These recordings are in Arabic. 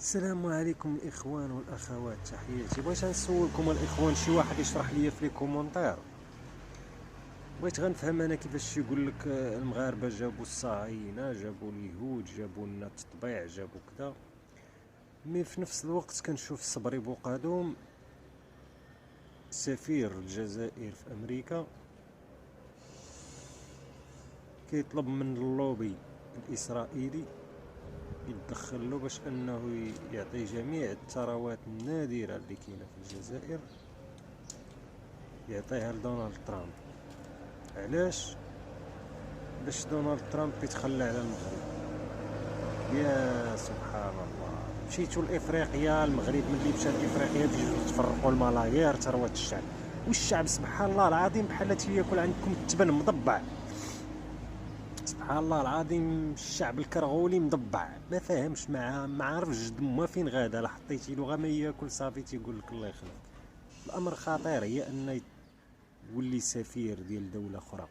السلام عليكم الاخوان والاخوات، تحياتي. بغيت نسولكم الاخوان شي واحد يشرح لي في لي كومونتير. بغيت غنفهم انا كيفاش يقول لك المغاربه جابوا الصهاينه، جابوا اليهود، جابوا لنا التطبيع، جابوا كذا. مي في نفس الوقت كنشوف صبري بوقادوم سفير الجزائر في امريكا كيطلب من اللوبي الاسرائيلي يتدخل له باش انه يعطي جميع الثروات النادره اللي كاينه في الجزائر، يعطيها لدونالد ترامب. علاش؟ باش دونالد ترامب يتخلى على المغرب. يا سبحان الله، مشيتو لافريقيا، المغرب ملي مشى لافريقيا تجيو تفرقوا الملايير ثروه الشعب، والشعب سبحان الله العظيم بحال تياكل عندكم التبن مضبع. سبحان الله العظيم، الشعب الكرغولي مضبع، ما فاهمش، ما عارفش دمه فين غادا. لا حطيتي له غير ما ياكل صافي تيقول لك الله يخليك. الامر خطير، هي ان يولي سفير ديال دوله اخرى،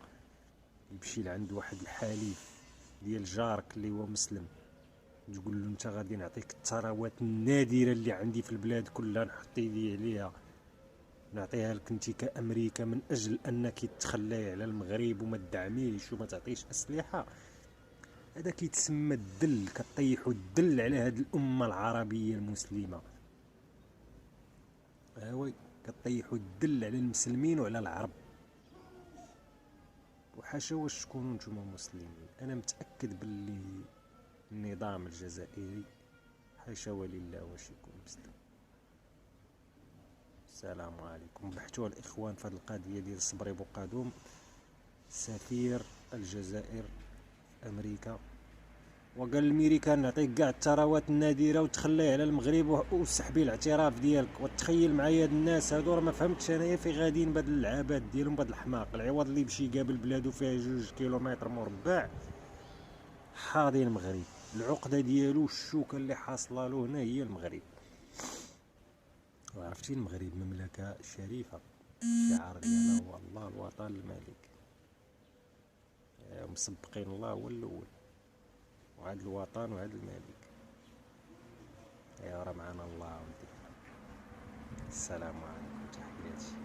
يمشي لعند واحد الحليف ديال جارك اللي هو مسلم، تقول له انت غادي نعطيك الثروات النادره اللي عندي في البلاد كلها، نحط يدي عليها نعطيها لك انت كامريكا من اجل انك تتخلي على المغرب وما تدعميش وما تعطيش اسلحه. هذا كيتسمى الدل، كطيحوا الدل على هذه الامه العربيه المسلمه. هاوي كطيحوا الدل على المسلمين وعلى العرب. وحاشا واش تكونوا نتوما مسلمين، انا متاكد باللي النظام الجزائري حاشا ولله واش يكون مسلم. السلام عليكم. بحثوا الاخوان في هذه القضيه ديال صبري بوقادوم سفير الجزائر في امريكا، وقال الامريكان نعطيك كاع الثروات النادره وتخلي على المغرب وسحبي الاعتراف ديالك. وتخيل معايا هاد الناس هادو، راه ما فهمتش انايا في غاديين بهاد العباد ديالهم، بهاد الحماق. العوض اللي يمشي يقابل بلادو فيها 2 كيلومتر مربع حاضي المغرب. العقده ديالو الشوكه اللي حاصله له هنا هي المغرب. وعرفتي المغرب مملكه شريفه، الشعار ديالها هو الله الوطن الملك، مسبقين الله هو الاول، وهذا الوطن وهذا الملك. يا راه معنا الله ودي. السلام عليكم، تحياتي.